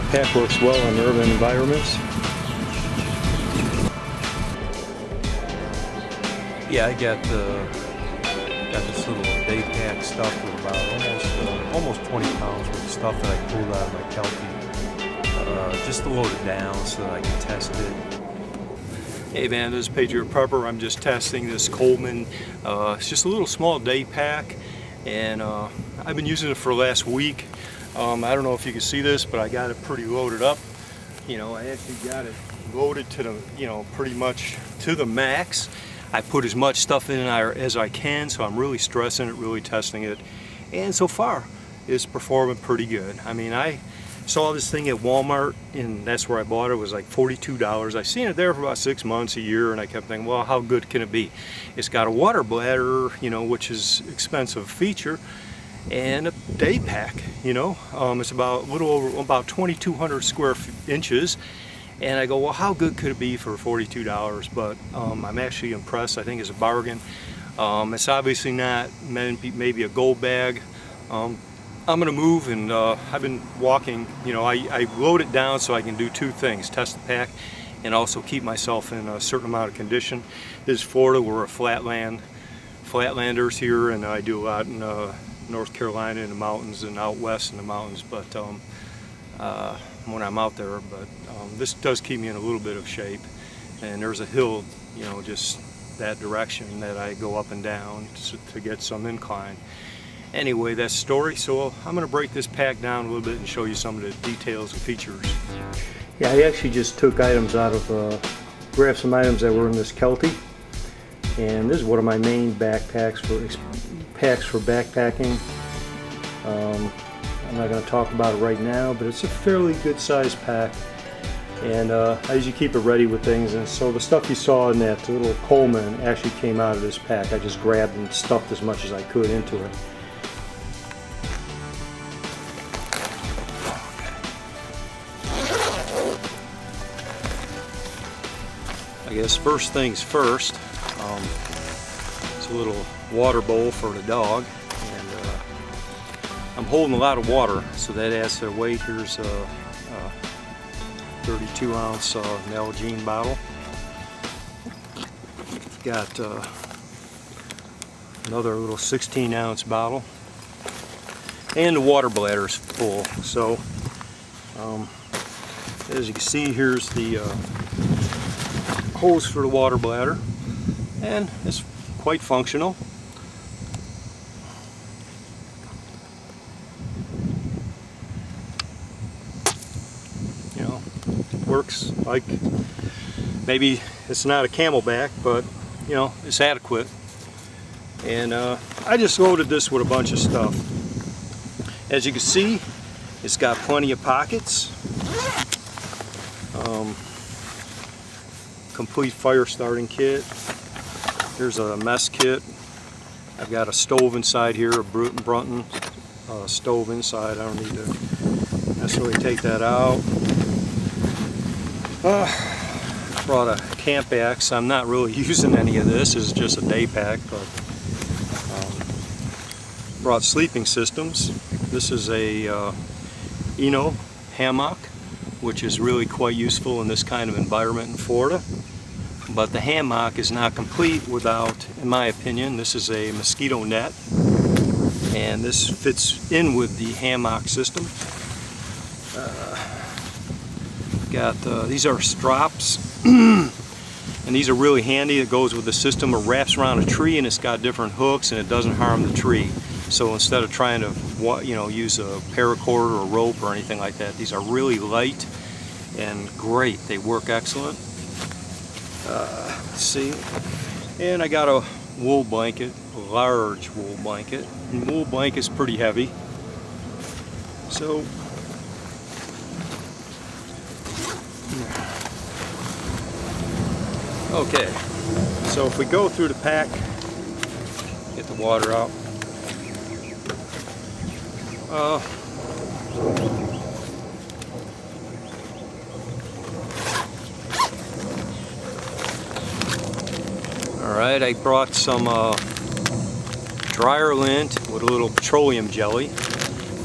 pack works well in urban environments. Yeah, I got this little Daypack stuff with about almost 20 pounds worth of stuff that I pulled out of my Kelty, just to load it down so that I can test it. Hey man, this is Patriot Prepper. I'm just testing this Coleman. It's just a little small Daypack, and I've been using it for the last week. I don't know if you can see this, but I got it pretty loaded up. You know, I actually got it loaded to the, pretty much to the max. I put as much stuff in there as I can, so I'm really stressing it, really testing it, and so far it's performing pretty good. I mean, I saw this thing at Walmart, and that's where I bought it. It was like $42. I seen it there for about 6 months, a year, and I kept thinking, well, how good can it be? It's got a water bladder, which is expensive feature, and a Daypack. It's about a little over about 2,200 square inches. And I go, well, how good could it be for $42? But I'm actually impressed. I think it's a bargain. It's obviously not maybe a gold bag. I'm gonna move, and I've been walking. I load it down so I can do two things: test the pack, and also keep myself in a certain amount of condition. This is Florida. We're a flatlanders here, and I do a lot in North Carolina in the mountains and out west in the mountains. But when I'm out there, but this does keep me in a little bit of shape. And there's a hill, just that direction that I go up and down to get some incline. Anyway, that's the story. So I'm going to break this pack down a little bit and show you some of the details and features. Yeah, I actually just took items out of, grabbed some items that were in this Kelty. And this is one of my main backpacks packs for backpacking. I'm not going to talk about it right now, but it's a fairly good sized pack, and I usually keep it ready with things. And so the stuff you saw in that little Coleman actually came out of this pack. I just grabbed and stuffed as much as I could into it. I guess first things first, it's a little water bowl for the dog. I'm holding a lot of water, so that adds to the weight. Here's a 32-ounce Nalgene bottle. Got another little 16-ounce bottle, and the water bladder's full. So, as you can see, here's the hose for the water bladder, and it's quite functional. Works like, maybe it's not a camelback, but it's adequate. And I just loaded this with a bunch of stuff. As you can see, it's got plenty of pockets. Complete fire starting kit. Here's a mess kit. I've got a stove inside here, a Brunton stove inside. I don't need to necessarily take that out. Brought a camp axe. I'm not really using any of this. It's just a Daypack, but brought sleeping systems. This is a hammock, which is really quite useful in this kind of environment in Florida. But the hammock is not complete without, in my opinion, this is a mosquito net, and this fits in with the hammock system. These are strops, and these are really handy. It goes with the system. It wraps around a tree, and it's got different hooks, and it doesn't harm the tree. So instead of trying to use a paracord or a rope or anything like that, these are really light and great. They work excellent. Let's see, and I got a wool blanket, a large wool blanket, and wool blanket's pretty heavy. So okay, so if we go through the pack, get the water out. Alright, I brought some dryer lint with a little petroleum jelly.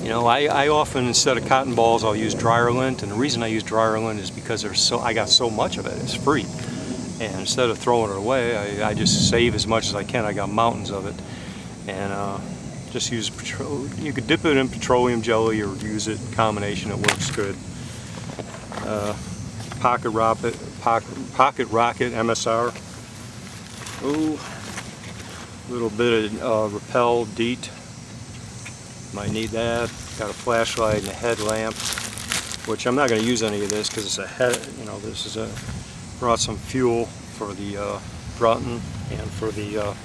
You know, I often, instead of cotton balls, I'll use dryer lint, and the reason I use dryer lint is because I got so much of it, it's free. And instead of throwing it away, I just save as much as I can. I got mountains of it. And just use, you could dip it in petroleum jelly or use it in combination, it works good. Pocket Rocket MSR. Ooh, little bit of Repel DEET. Might need that. Got a flashlight and a headlamp, which I'm not going to use any of this because it's a head. You know, this is brought some fuel for the Brunton and for the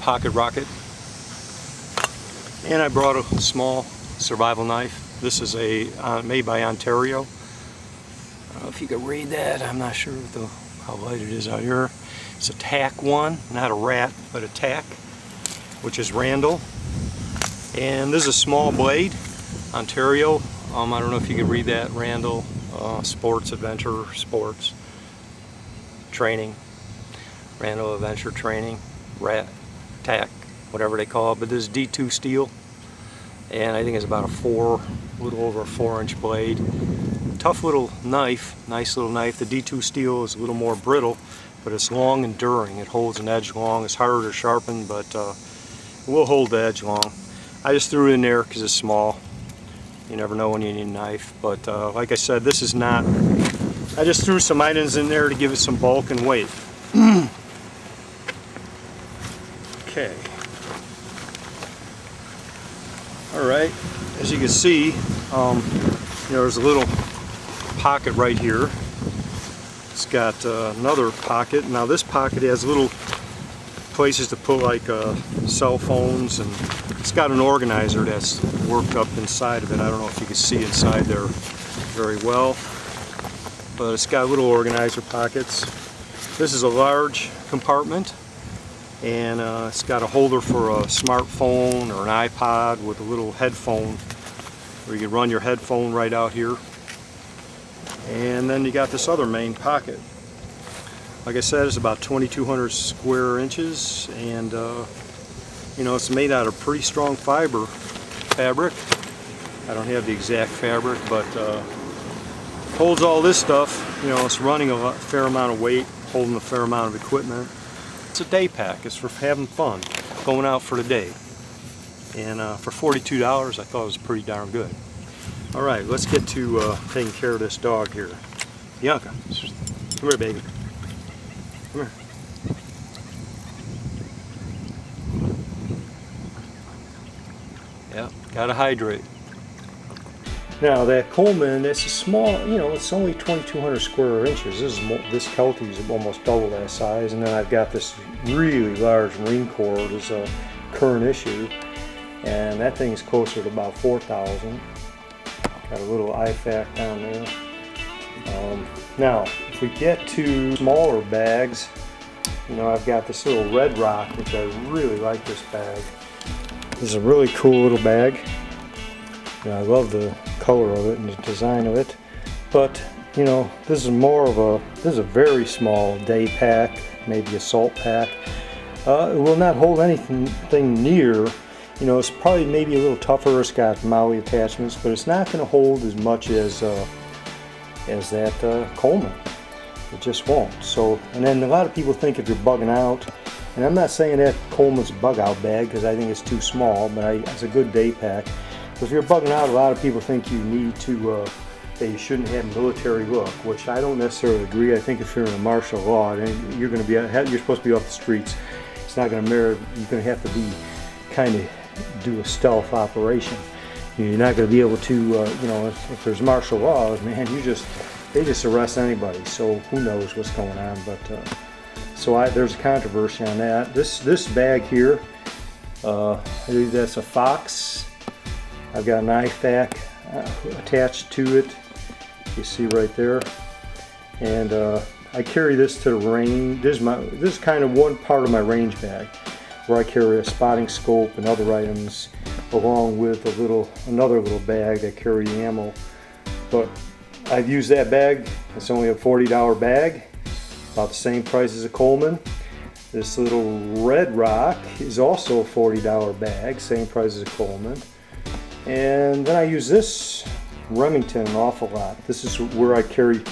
Pocket Rocket. And I brought a small survival knife. This is made by Ontario. I don't know if you can read that. I'm not sure how light it is out here. It's a tack one, not a rat, but a tack, which is Randall. And this is a small blade, Ontario. I don't know if you can read that. Randall, Sports, Adventure, Sports, Training. Randall Adventure Training, rat, tack, whatever they call it. But this is D2 steel. And I think it's about a little over a 4-inch blade. Tough little knife, nice little knife. The D2 steel is a little more brittle, but it's long enduring. It holds an edge long. It's harder to sharpen, but it will hold the edge long. I just threw it in there because it's small. You never know when you need a knife. But like I said, this is not. I just threw some items in there to give it some bulk and weight. Okay. All right. As you can see, you know, there's a little pocket right here. It's got another pocket. Now this pocket has little places to put like cell phones, and it's got an organizer that's worked up inside of it. I don't know if you can see inside there very well, but it's got little organizer pockets. This is a large compartment, and it's got a holder for a smartphone or an iPod with a little headphone where you can run your headphone right out here. And then you got this other main pocket. Like I said, it's about 2,200 square inches, and you know, it's made out of pretty strong fabric. I don't have the exact fabric, but holds all this stuff. You know, it's running a fair amount of weight, holding a fair amount of equipment. It's a day pack. It's for having fun, going out for the day. And for $42, I thought it was pretty darn good. All right, let's get to taking care of this dog here. Bianca, come here, baby. Come here. Yeah, gotta hydrate. Now that Coleman, it's a small, you know, it's only 2,200 square inches. This Kelty is almost double that size, and then I've got this really large Marine Corps. It's a current issue, and that thing's closer to about 4,000. Got a little IFAC down there. Now, if we get to smaller bags, you know, I've got this little Red Rock, which I really like this bag. This is a really cool little bag. You know, I love the color of it and the design of it. But, you know, this is a very small day pack, maybe a salt pack. It will not hold anything near. You know, it's probably maybe a little tougher. It's got MOLLE attachments, but it's not going to hold as much as that Coleman. It just won't. So, and then a lot of people think if you're bugging out, and I'm not saying that Coleman's a bug out bag because I think it's too small, but it's a good day pack. But if you're bugging out, a lot of people think you need to, that you shouldn't have military look, which I don't necessarily agree. I think if you're in a martial law, then you're supposed to be off the streets. It's not going to matter. You're going to have to be kind of do a stealth operation. You're not going to be able to, you know, if there's martial laws, man, they just arrest anybody. So who knows what's going on? But there's a controversy on that. This bag here, I believe that's a Fox. I've got an IFAC attached to it. You see right there, and I carry this to the range. This is kind of one part of my range bag, where I carry a spotting scope and other items, along with another little bag that carry ammo. But I've used that bag. It's only a $40 bag, about the same price as a Coleman. This little Red Rock is also a $40 bag, same price as a Coleman. And then I use this Remington an awful lot. This is where I carry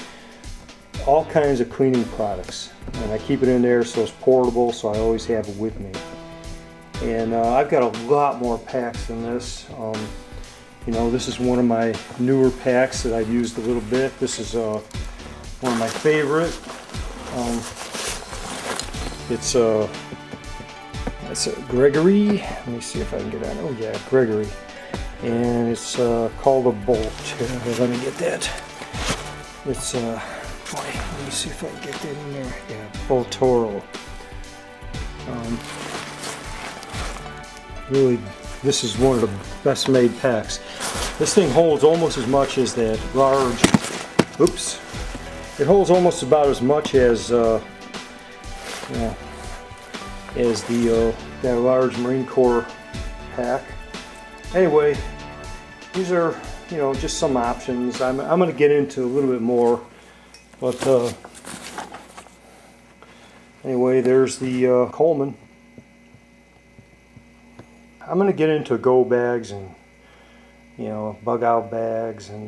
all kinds of cleaning products, and I keep it in there so it's portable, so I always have it with me. And I've got a lot more packs than this. You know, this is one of my newer packs that I've used a little bit. This is one of my favorite. It's a Gregory. Let me see if I can get on. Oh yeah, Gregory. And it's called a Bolt. Let me get that. It's boy, let me see if I can get that in there. Yeah, Boltoro. Really, this is one of the best made packs. This thing holds almost as much as that large. Oops. It holds almost about as much as that large Marine Corps pack. Anyway, these are, you know, just some options. I'm going to get into a little bit more, but anyway, there's the Coleman. I'm going to get into go bags and, you know, bug out bags and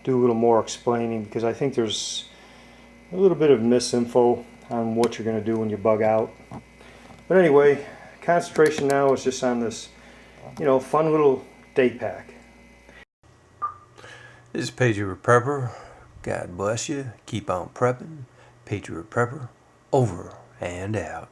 do a little more explaining, because I think there's a little bit of misinfo on what you're going to do when you bug out. But anyway, concentration now is just on this, you know, fun little Daypack. This is Patriot Prepper. God bless you. Keep on prepping. Patriot Prepper. Over and out.